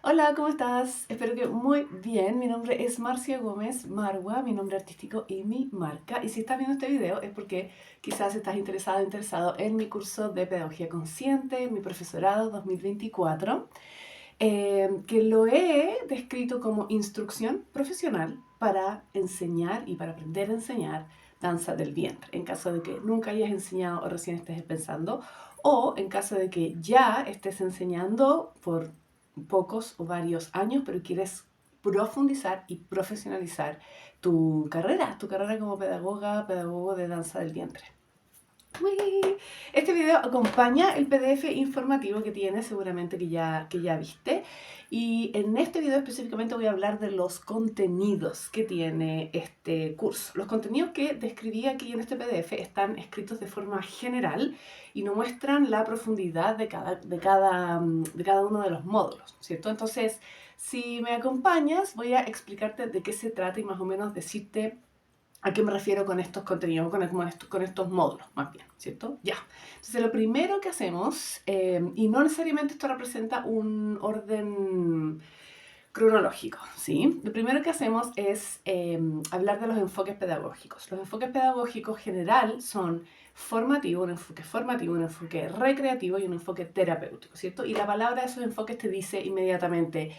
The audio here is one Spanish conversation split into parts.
Hola, ¿cómo estás? Espero que muy bien. Mi nombre es Marcia Gómez Marwa, mi nombre artístico y mi marca. Y si estás viendo este video es porque quizás estás interesado en mi curso de Pedagogía Consciente, mi profesorado 2024, que lo he descrito como instrucción profesional para enseñar y para aprender a enseñar danza del vientre. En caso de que nunca hayas enseñado o recién estés pensando, o en caso de que ya estés enseñando por pocos o varios años, pero quieres profundizar y profesionalizar tu carrera como pedagogo de danza del vientre. ¡Uy! Este video acompaña el PDF informativo que tienes, seguramente que ya viste. Y en este video específicamente voy a hablar de los contenidos que tiene este curso. Los contenidos que describí aquí en este PDF están escritos de forma general y no muestran la profundidad de cada uno de los módulos, ¿cierto? Entonces, si me acompañas, voy a explicarte de qué se trata y más o menos decirte ¿a qué me refiero con estos contenidos, con estos módulos, más bien, ¿cierto? Ya. Entonces, lo primero que hacemos, y no necesariamente esto representa un orden cronológico, ¿sí? Lo primero que hacemos es hablar de los enfoques pedagógicos. Los enfoques pedagógicos general son formativo, un enfoque recreativo y un enfoque terapéutico, ¿cierto? Y la palabra de esos enfoques te dice inmediatamente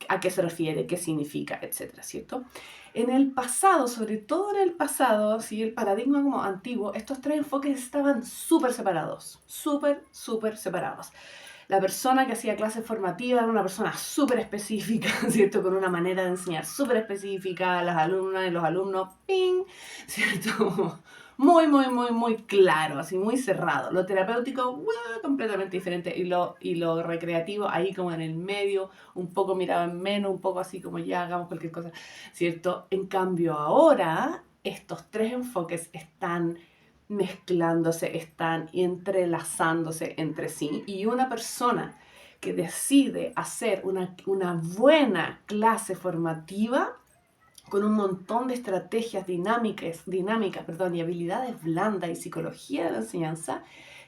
a qué se refiere, qué significa, etcétera, ¿cierto? En el pasado, sobre todo en el pasado, ¿sí? El paradigma como antiguo, estos tres enfoques estaban súper separados, súper separados. La persona que hacía clases formativas era una persona súper específica, ¿cierto? Con una manera de enseñar súper específica, las alumnas y los alumnos, ¡ping! ¿Cierto? Muy claro, así muy cerrado. Lo terapéutico, ¡guau! Completamente diferente. Y lo recreativo, ahí como en el medio, un poco mirado en menos, un poco así como ya hagamos cualquier cosa, ¿cierto? En cambio ahora, estos tres enfoques están mezclándose, están entrelazándose entre sí y una persona que decide hacer una buena clase formativa con un montón de estrategias dinámicas, y habilidades blandas y psicología de la enseñanza,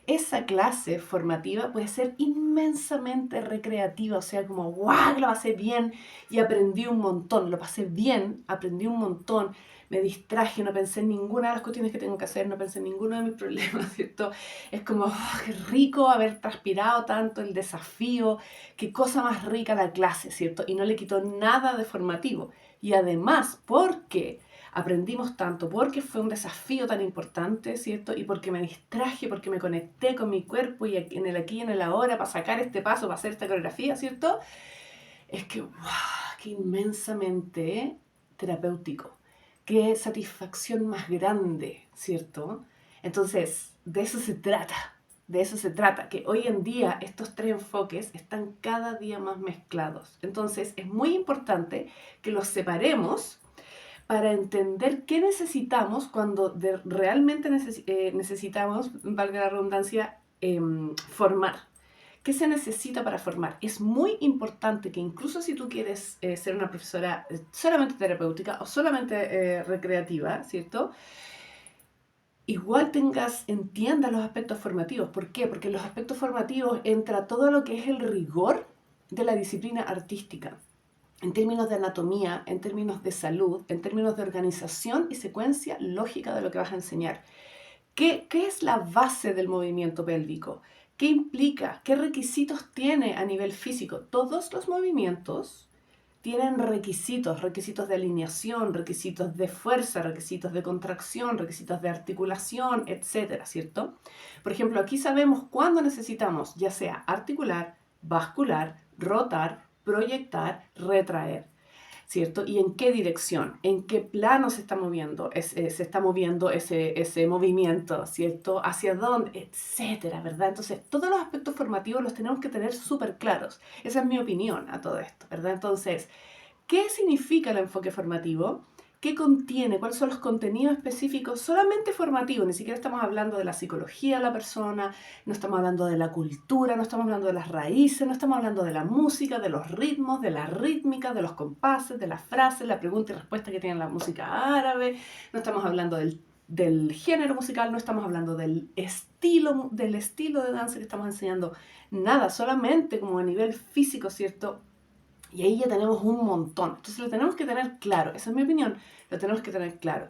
esa clase formativa puede ser inmensamente recreativa, o sea, como, ¡guau! Lo pasé bien y aprendí un montón, lo pasé bien, aprendí un montón, me distraje, no pensé en ninguna de las cuestiones que tengo que hacer, no pensé en ninguno de mis problemas, ¿cierto? Es como, ¡oh, qué rico haber transpirado tanto el desafío, qué cosa más rica la clase, ¿cierto? Y no le quitó nada de formativo. Y además, porque aprendimos tanto, porque fue un desafío tan importante, ¿cierto? Y porque me distraje, porque me conecté con mi cuerpo y en el aquí y en el ahora para sacar este paso, para hacer esta coreografía, ¿cierto? Es que, ¡wow! ¡Qué inmensamente terapéutico! ¡Qué satisfacción más grande!, ¿cierto? Entonces, de eso se trata. De eso se trata, que hoy en día estos tres enfoques están cada día más mezclados. Entonces, es muy importante que los separemos para entender qué necesitamos cuando realmente necesitamos, valga la redundancia, formar. ¿Qué se necesita para formar? Es muy importante que incluso si tú quieres ser una profesora solamente terapéutica o solamente recreativa, ¿cierto? Igual entiendas los aspectos formativos. ¿Por qué? Porque en los aspectos formativos entra todo lo que es el rigor de la disciplina artística en términos de anatomía, en términos de salud, en términos de organización y secuencia lógica de lo que vas a enseñar. ¿Qué es la base del movimiento pélvico? ¿Qué implica? ¿Qué requisitos tiene a nivel físico? Todos los movimientos tienen requisitos de alineación, requisitos de fuerza, requisitos de contracción, requisitos de articulación, etcétera, ¿cierto? Por ejemplo, aquí sabemos cuándo necesitamos, ya sea articular, bascular, rotar, proyectar, retraer, ¿cierto? Y en qué dirección, en qué plano se está moviendo, se está moviendo ese movimiento, ¿cierto? Hacia dónde, etcétera, ¿verdad? Entonces, todos los aspectos formativos los tenemos que tener súper claros. Esa es mi opinión a todo esto, ¿verdad? Entonces, ¿qué significa el enfoque formativo? ¿Qué contiene? ¿Cuáles son los contenidos específicos? Solamente formativos, ni siquiera estamos hablando de la psicología de la persona, no estamos hablando de la cultura, no estamos hablando de las raíces, no estamos hablando de la música, de los ritmos, de la rítmica, de los compases, de las frases, la pregunta y respuesta que tiene la música árabe, no estamos hablando del género musical, no estamos hablando del estilo de danza que estamos enseñando, nada, solamente como a nivel físico, ¿cierto? Y ahí ya tenemos un montón. Entonces lo tenemos que tener claro. Esa es mi opinión. Lo tenemos que tener claro.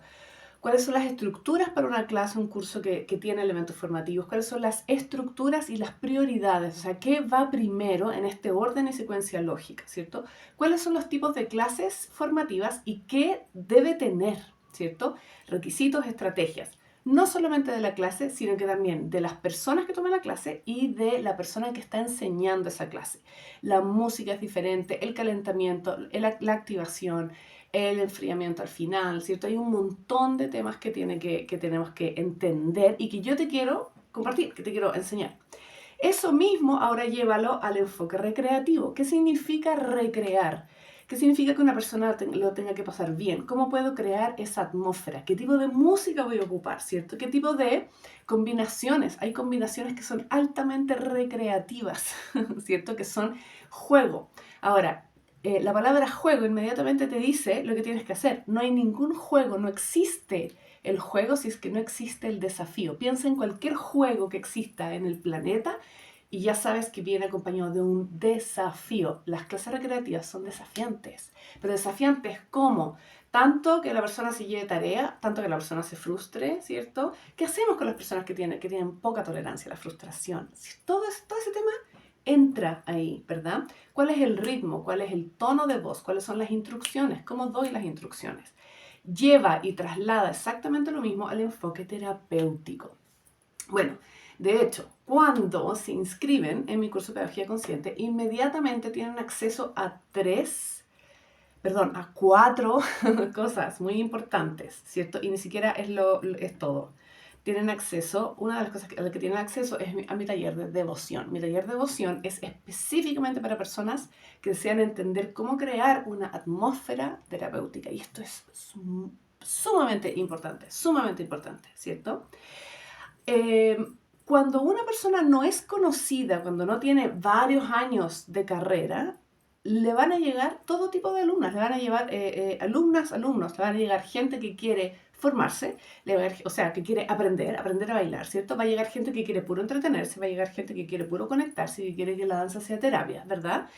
¿Cuáles son las estructuras para una clase, un curso que tiene elementos formativos? ¿Cuáles son las estructuras y las prioridades? O sea, ¿qué va primero en este orden y secuencia lógica, ¿cierto? ¿Cuáles son los tipos de clases formativas y qué debe tener, ¿cierto? Requisitos, estrategias. No solamente de la clase, sino que también de las personas que toman la clase y de la persona que está enseñando esa clase. La música es diferente, el calentamiento, la activación, el enfriamiento al final, ¿cierto? Hay un montón de temas que tenemos que entender y que yo te quiero compartir, que te quiero enseñar. Eso mismo ahora llévalo al enfoque recreativo. ¿Qué significa recrear? ¿Qué significa que una persona lo tenga que pasar bien? ¿Cómo puedo crear esa atmósfera? ¿Qué tipo de música voy a ocupar? ¿Cierto? ¿Qué tipo de combinaciones? Hay combinaciones que son altamente recreativas, ¿cierto? Que son juego. Ahora, la palabra juego inmediatamente te dice lo que tienes que hacer. No hay ningún juego, no existe el juego si es que no existe el desafío. Piensa en cualquier juego que exista en el planeta y ya sabes que viene acompañado de un desafío. Las clases recreativas son desafiantes, pero desafiantes ¿cómo? Tanto que la persona se lleve tarea, tanto que la persona se frustre, ¿cierto? ¿Qué hacemos con las personas que tienen poca tolerancia a la frustración? Todo ese tema entra ahí, ¿verdad? ¿Cuál es el ritmo? ¿Cuál es el tono de voz? ¿Cuáles son las instrucciones? ¿Cómo doy las instrucciones? Lleva y traslada exactamente lo mismo al enfoque terapéutico. Bueno, de hecho, cuando se inscriben en mi curso de Pedagogía Consciente, inmediatamente tienen acceso a cuatro cosas muy importantes, ¿cierto? Y ni siquiera es todo. Tienen acceso, una de las cosas a las que tienen acceso es a mi taller de devoción. Mi taller de devoción es específicamente para personas que desean entender cómo crear una atmósfera terapéutica. Y esto es sumamente importante, ¿cierto? Eh, Cuando una persona no es conocida, cuando no tiene varios años de carrera, le van a llegar todo tipo de alumnas, le van a llevar alumnos, le van a llegar gente que quiere formarse, o sea, que quiere aprender a bailar, ¿cierto? Va a llegar gente que quiere puro entretenerse, va a llegar gente que quiere puro conectarse, que quiere que la danza sea terapia, ¿verdad?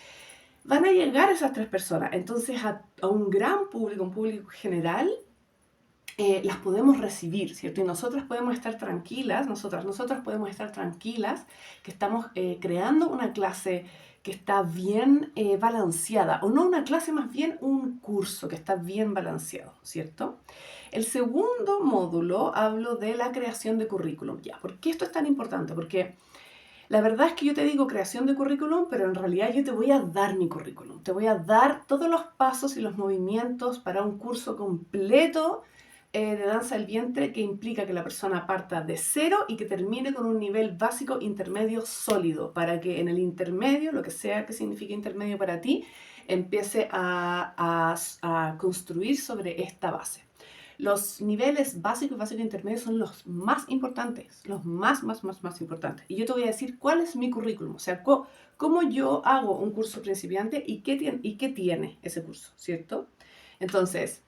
Van a llegar esas tres personas, entonces a un gran público, un público general, las podemos recibir, ¿cierto? Y nosotras podemos estar tranquilas, nosotras podemos estar tranquilas que estamos creando una clase que está bien balanceada, o no una clase, más bien un curso que está bien balanceado, ¿cierto? El segundo módulo hablo de la creación de currículum. Ya, ¿por qué esto es tan importante? Porque la verdad es que yo te digo creación de currículum, pero en realidad yo te voy a dar mi currículum. Te voy a dar todos los pasos y los movimientos para un curso completo de danza del vientre que implica que la persona parta de cero y que termine con un nivel básico intermedio sólido, para que en el intermedio, lo que sea que signifique intermedio para ti, empiece a construir sobre esta base. Los niveles básico y básico intermedio son los más importantes, los más importantes. Y yo te voy a decir cuál es mi currículum, o sea, cómo yo hago un curso principiante y qué tiene ese curso, ¿cierto? Entonces,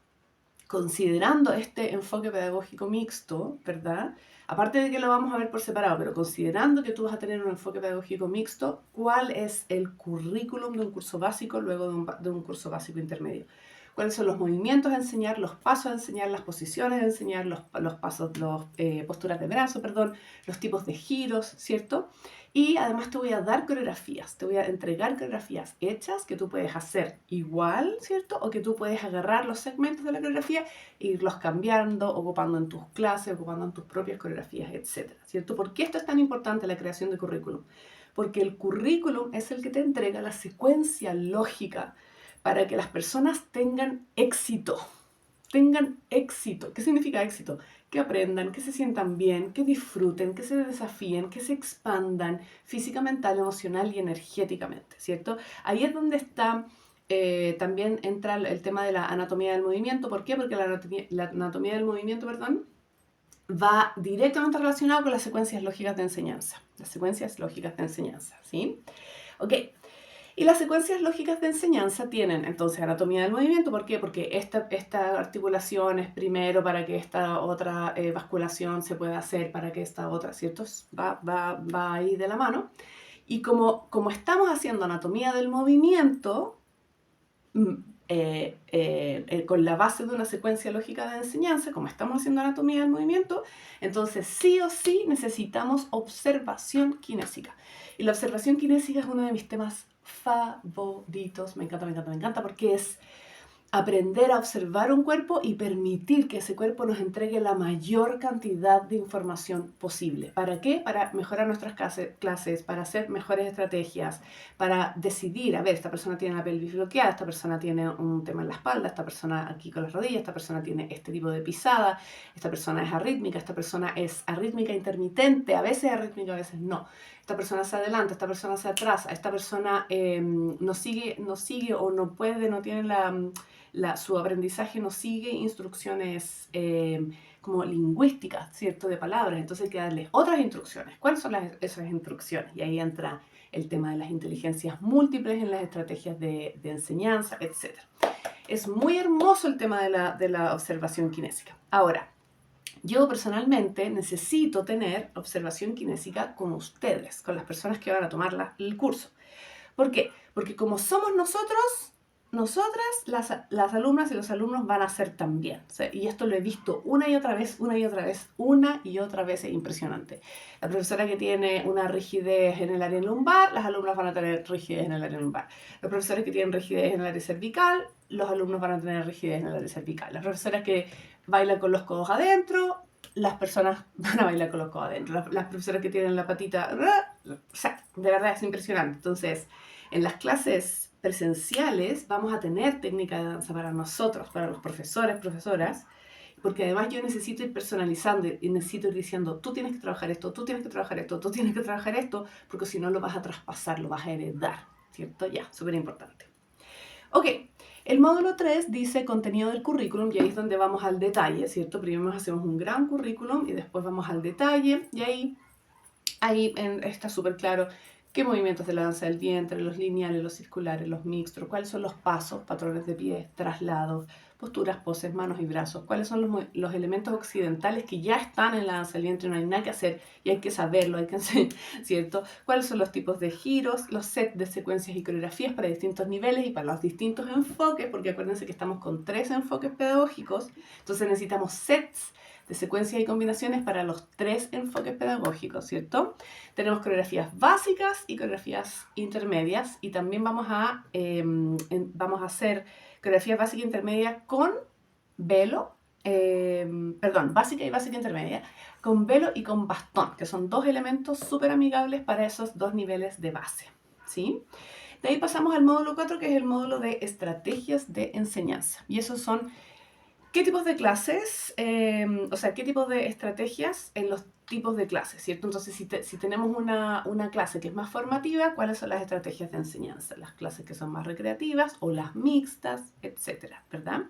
considerando este enfoque pedagógico mixto, ¿verdad? Aparte de que lo vamos a ver por separado, pero considerando que tú vas a tener un enfoque pedagógico mixto, ¿cuál es el currículum de un curso básico luego de un curso básico intermedio? ¿Cuáles son los movimientos a enseñar, los pasos a enseñar, las posiciones a enseñar, los pasos, posturas de brazo, perdón, los tipos de giros, ¿cierto? Y además te voy a dar coreografías, te voy a entregar coreografías hechas que tú puedes hacer igual, ¿cierto? O que tú puedes agarrar los segmentos de la coreografía e irlos cambiando, ocupando en tus clases, ocupando en tus propias coreografías, etcétera, ¿cierto? ¿Por qué esto es tan importante, la creación de currículum? Porque el currículum es el que te entrega la secuencia lógica para que las personas tengan éxito. Tengan éxito. ¿Qué significa éxito? Que aprendan, que se sientan bien, que disfruten, que se desafíen, que se expandan física, mental, emocional y energéticamente, ¿cierto? Ahí es donde está, también entra el tema de la anatomía del movimiento. ¿Por qué? Porque la anatomía del movimiento, perdón, va directamente relacionado con las secuencias lógicas de enseñanza. Las secuencias lógicas de enseñanza, ¿sí? Ok. Y las secuencias lógicas de enseñanza tienen entonces anatomía del movimiento. ¿Por qué? Porque esta articulación es primero para que esta otra basculación se pueda hacer, para que esta otra, ¿cierto? Va ahí de la mano. Y como estamos haciendo anatomía del movimiento, mm, con la base de una secuencia lógica de enseñanza, como estamos haciendo anatomía del movimiento, entonces sí o sí necesitamos observación kinésica. Y la observación kinésica es uno de mis temas favoritos, me encanta, me encanta, me encanta, porque es aprender a observar un cuerpo y permitir que ese cuerpo nos entregue la mayor cantidad de información posible. ¿Para qué? Para mejorar nuestras clases, para hacer mejores estrategias, para decidir, a ver, esta persona tiene la pelvis bloqueada, esta persona tiene un tema en la espalda, esta persona aquí con las rodillas, esta persona tiene este tipo de pisada, esta persona es arrítmica, esta persona es arrítmica intermitente, a veces arrítmica, a veces no. Esta persona se adelanta, esta persona se atrasa, esta persona no sigue o no puede, no tiene su aprendizaje no sigue instrucciones como lingüísticas, ¿cierto? De palabras, entonces hay que darle otras instrucciones. ¿Cuáles son esas instrucciones? Y ahí entra el tema de las inteligencias múltiples en las estrategias de enseñanza, etc. Es muy hermoso el tema de la observación kinésica. Ahora, yo personalmente necesito tener observación kinésica con ustedes, con las personas que van a tomar el curso. ¿Por qué? Porque como somos nosotras, las alumnas y los alumnos van a hacer también. ¿Sí? Y esto lo he visto una y otra vez, una y otra vez, una y otra vez, es impresionante. La profesora que tiene una rigidez en el área lumbar, las alumnas van a tener rigidez en el área lumbar. Los profesores que tienen rigidez en el área cervical, los alumnos van a tener rigidez en el área cervical. Las profesoras que bailan con los codos adentro, las personas van a bailar con los codos adentro. Las profesoras que tienen la patita, o sea, de verdad es impresionante. Entonces, en las clases presenciales vamos a tener técnica de danza para nosotros, para los profesores, profesoras, porque además yo necesito ir personalizando y necesito ir diciendo, tú tienes que trabajar esto, tú tienes que trabajar esto, tú tienes que trabajar esto, porque si no lo vas a traspasar, lo vas a heredar, ¿cierto? Ya, súper importante. Ok, el módulo 3 dice contenido del currículum y ahí es donde vamos al detalle, ¿cierto? Primero hacemos un gran currículum y después vamos al detalle y ahí está súper claro qué movimientos de la danza del vientre, los lineales, los circulares, los mixtos, cuáles son los pasos, patrones de pies, traslados, posturas, poses, manos y brazos, cuáles son los elementos occidentales que ya están en la danza del vientre, no hay nada que hacer y hay que saberlo, hay que hacer, ¿cierto? Cuáles son los tipos de giros, los sets de secuencias y coreografías para distintos niveles y para los distintos enfoques, porque acuérdense que estamos con 3 enfoques pedagógicos, entonces necesitamos sets de secuencias y combinaciones para los 3 enfoques pedagógicos, ¿cierto? Tenemos coreografías básicas y coreografías intermedias y también vamos a hacer coreografías básicas e intermedias con velo, básica y básica intermedia, con velo y con bastón, que son 2 elementos súper amigables para esos 2 niveles de base, ¿sí? De ahí pasamos al módulo 4, que es el módulo de estrategias de enseñanza. Y esos son qué tipos de clases, qué tipos de estrategias en los tipos de clases, ¿cierto? Entonces, si tenemos una clase que es más formativa, ¿cuáles son las estrategias de enseñanza? Las clases que son más recreativas o las mixtas, etcétera, ¿verdad?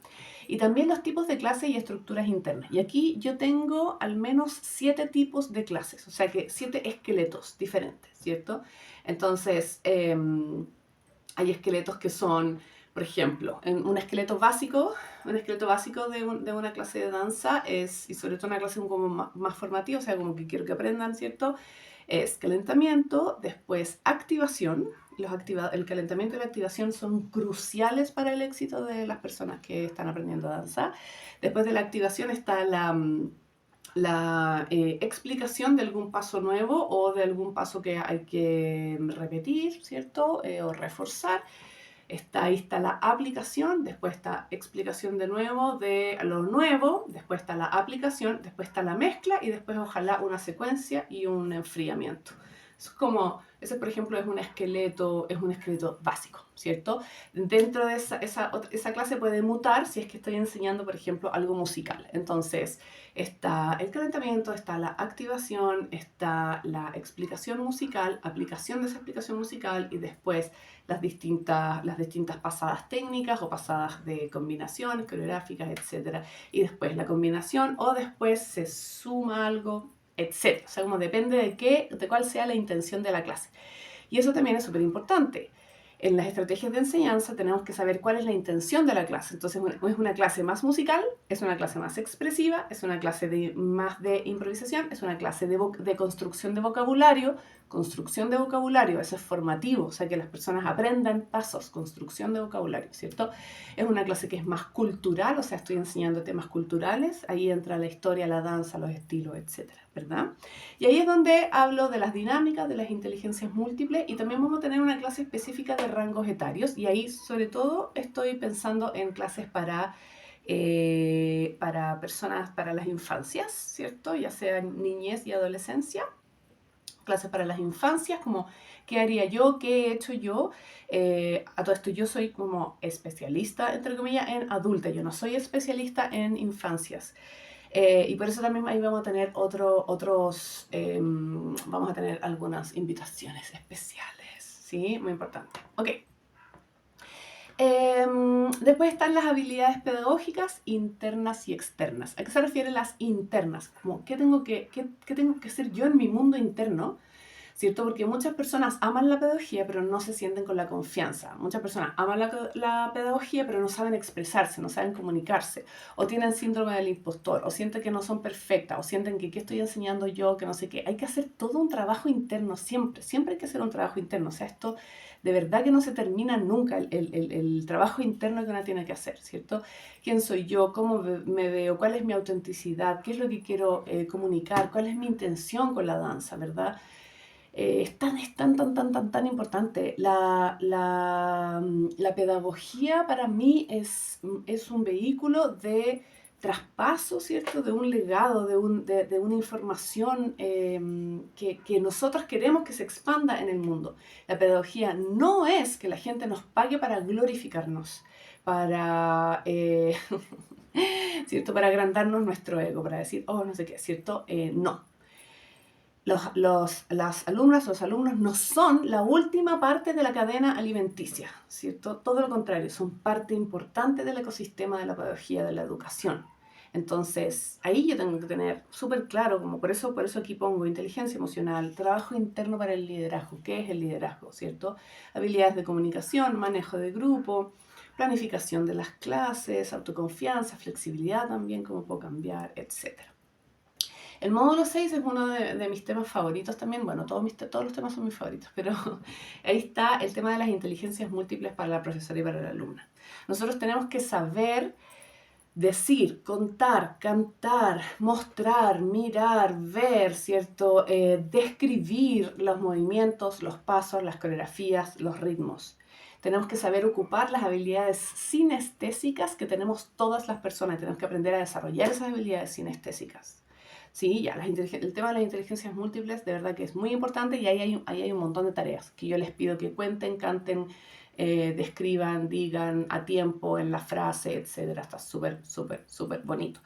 Y también los tipos de clases y estructuras internas. Y aquí yo tengo al menos 7 tipos de clases, o sea que 7 esqueletos diferentes, ¿cierto? Entonces, hay esqueletos que son, por ejemplo, en un esqueleto básico de una clase de danza es, y sobre todo una clase como más formativa, o sea, como que quiero que aprendan, ¿cierto? Es calentamiento, después activación. El calentamiento y la activación son cruciales para el éxito de las personas que están aprendiendo a danzar. Después de la activación está la explicación de algún paso nuevo o de algún paso que hay que repetir, ¿cierto? O reforzar. Ahí está la aplicación, después está explicación de nuevo de lo nuevo, después está la aplicación, después está la mezcla y después ojalá una secuencia y un enfriamiento. Ese por ejemplo es un esqueleto básico, ¿cierto? Dentro de esa clase puede mutar si es que estoy enseñando, por ejemplo, algo musical. Entonces, está el calentamiento, está la activación, está la explicación musical, aplicación de esa explicación musical y después las distintas pasadas técnicas o pasadas de combinaciones coreográficas, etc. Y después la combinación o después se suma algo, etc. O sea, como depende de cuál sea la intención de la clase. Y eso también es súper importante. En las estrategias de enseñanza tenemos que saber cuál es la intención de la clase. Entonces, es una clase más musical, es una clase más expresiva, es una clase más de improvisación, es una clase de construcción de vocabulario, construcción de vocabulario, eso es formativo, o sea, que las personas aprendan pasos, construcción de vocabulario, ¿cierto? Es una clase que es más cultural, o sea, estoy enseñando temas culturales, ahí entra la historia, la danza, los estilos, etcétera, ¿verdad? Y ahí es donde hablo de las dinámicas, de las inteligencias múltiples y también vamos a tener una clase específica de rangos etarios y ahí sobre todo estoy pensando en clases para personas, para las infancias, ¿cierto? Ya sea niñez y adolescencia. Clases para las infancias, como qué haría yo, qué he hecho yo. A todo esto yo soy como especialista, entre comillas, en adulta, yo no soy especialista en infancias. Y por eso también ahí vamos a tener vamos a tener algunas invitaciones especiales, ¿sí? Muy importante. Ok. Después están las habilidades pedagógicas internas y externas. ¿A qué se refieren las internas? Como, ¿qué tengo que hacer yo en mi mundo interno? ¿Cierto? Porque muchas personas aman la pedagogía, pero no se sienten con la confianza. Muchas personas aman la pedagogía, pero no saben expresarse, no saben comunicarse. O tienen síndrome del impostor, o sienten que no son perfectas, o sienten que qué estoy enseñando yo, que no sé qué. Hay que hacer todo un trabajo interno, siempre. Siempre hay que hacer un trabajo interno. O sea, esto de verdad que no se termina nunca, el trabajo interno que uno tiene que hacer, ¿cierto? ¿Quién soy yo? ¿Cómo me veo? ¿Cuál es mi autenticidad? ¿Qué es lo que quiero comunicar? ¿Cuál es mi intención con la danza, verdad? Es tan importante. La pedagogía para mí es un vehículo de traspaso, ¿cierto? De un legado, de una información que nosotros queremos que se expanda en el mundo. La pedagogía no es que la gente nos pague para glorificarnos, para, ¿cierto? Para agrandarnos nuestro ego, para decir, oh, no sé qué, ¿cierto? No. Las alumnas o los alumnos no son la última parte de la cadena alimenticia, ¿cierto? Todo lo contrario, son parte importante del ecosistema de la pedagogía, de la educación. Entonces, ahí yo tengo que tener súper claro, como por eso aquí pongo inteligencia emocional, trabajo interno para el liderazgo. ¿Qué es el liderazgo, cierto? Habilidades de comunicación, manejo de grupo, planificación de las clases, autoconfianza, flexibilidad también, cómo puedo cambiar, etcétera. El módulo 6 es uno de mis temas favoritos también. Bueno, todos los temas son mis favoritos, pero ahí está el tema de las inteligencias múltiples para la profesora y para la alumna. Nosotros tenemos que saber decir, contar, cantar, mostrar, mirar, ver, ¿cierto? Describir los movimientos, los pasos, las coreografías, los ritmos. Tenemos que saber ocupar las habilidades sinestésicas que tenemos todas las personas. Tenemos que aprender a desarrollar esas habilidades sinestésicas. Sí, ya, el tema de las inteligencias múltiples de verdad que es muy importante y ahí hay un montón de tareas que yo les pido que cuenten, canten, describan, digan a tiempo en la frase, etcétera. Está súper, súper, súper bonito.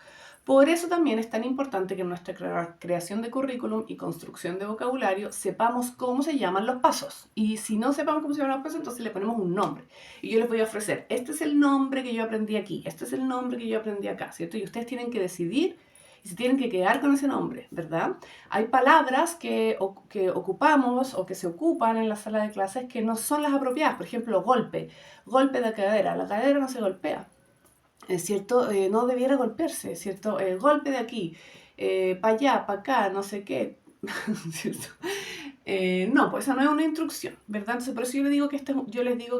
Por eso también es tan importante que en nuestra creación de currículum y construcción de vocabulario sepamos cómo se llaman los pasos. Y si no sepamos cómo se llaman los pasos, entonces le ponemos un nombre. Y yo les voy a ofrecer, este es el nombre que yo aprendí aquí, este es el nombre que yo aprendí acá, ¿cierto? Y ustedes tienen que decidir y se tienen que quedar con ese nombre, ¿verdad? Hay palabras que ocupamos o que se ocupan en la sala de clases que no son las apropiadas. Por ejemplo, golpe, golpe de cadera. La cadera no se golpea, ¿es cierto? No debiera golpearse, ¿cierto? Golpe de aquí, para allá, para acá, no sé qué, ¿cierto? No, pues esa no es una instrucción, ¿verdad? Entonces, por eso yo les digo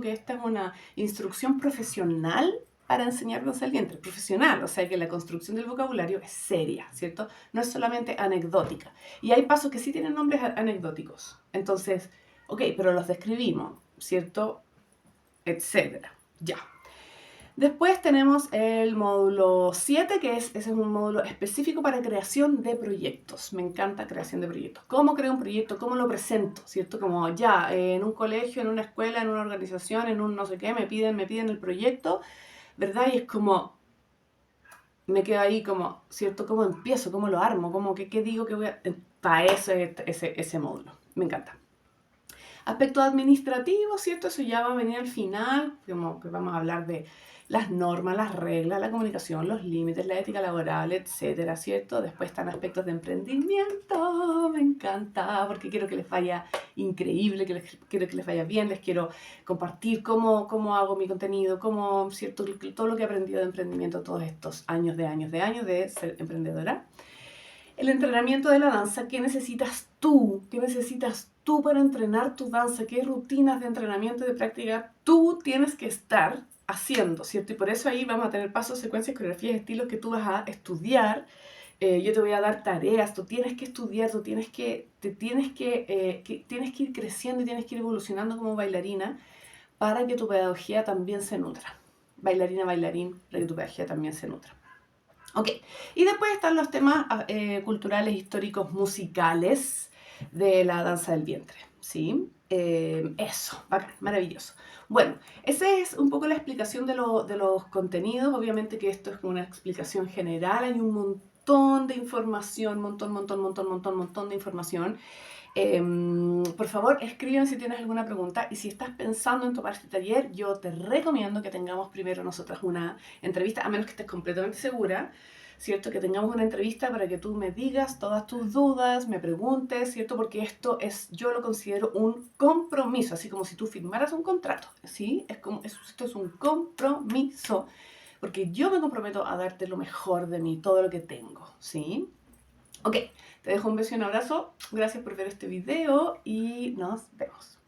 que esta es una instrucción profesional para enseñarnos al vientre, profesional, o sea que la construcción del vocabulario es seria, ¿cierto? No es solamente anecdótica. Y hay pasos que sí tienen nombres anecdóticos. Entonces, ok, pero los describimos, ¿cierto? Etcétera. Ya. Después tenemos el módulo 7, ese es un módulo específico para creación de proyectos. Me encanta creación de proyectos. ¿Cómo creo un proyecto? ¿Cómo lo presento? ¿Cierto? Como ya, en un colegio, en una escuela, en una organización, en un no sé qué, me piden el proyecto, ¿verdad? Y es como, me quedo ahí como, ¿cierto? ¿Cómo empiezo? ¿Cómo lo armo? ¿Qué digo que voy a...? Para eso es ese módulo. Me encanta. Aspecto administrativo, ¿cierto? Eso ya va a venir al final, como que vamos a hablar de las normas, las reglas, la comunicación, los límites, la ética laboral, etcétera, ¿cierto? Después están aspectos de emprendimiento, me encanta, porque quiero que les vaya increíble, quiero que les vaya bien, les quiero compartir cómo hago mi contenido, ¿cierto? Todo lo que he aprendido de emprendimiento todos estos años de ser emprendedora. El entrenamiento de la danza, ¿qué necesitas tú? ¿Qué necesitas tú para entrenar tu danza, qué rutinas de entrenamiento y de práctica tú tienes que estar haciendo, ¿cierto? Y por eso ahí vamos a tener pasos, secuencias, coreografías, estilos que tú vas a estudiar. Yo te voy a dar tareas, tú tienes que estudiar, tú tienes tienes que ir creciendo y tienes que ir evolucionando como bailarina para que tu pedagogía también se nutra. Bailarina, bailarín, para que tu pedagogía también se nutra. Ok, y después están los temas culturales, históricos, musicales de la danza del vientre, ¿sí? Eso, bacán, maravilloso. Bueno, esa es un poco la explicación de los contenidos. Obviamente que esto es una explicación general, hay un montón de información, montón de información. Por favor, escriben si tienes alguna pregunta y si estás pensando en tomar este taller, yo te recomiendo que tengamos primero nosotras una entrevista, a menos que estés completamente segura, ¿cierto? Que tengamos una entrevista para que tú me digas todas tus dudas, me preguntes, ¿cierto? Porque esto es, yo lo considero un compromiso, así como si tú firmaras un contrato, ¿sí? Esto es un compromiso, porque yo me comprometo a darte lo mejor de mí, todo lo que tengo, ¿sí? Ok, te dejo un beso y un abrazo. Gracias por ver este video y nos vemos.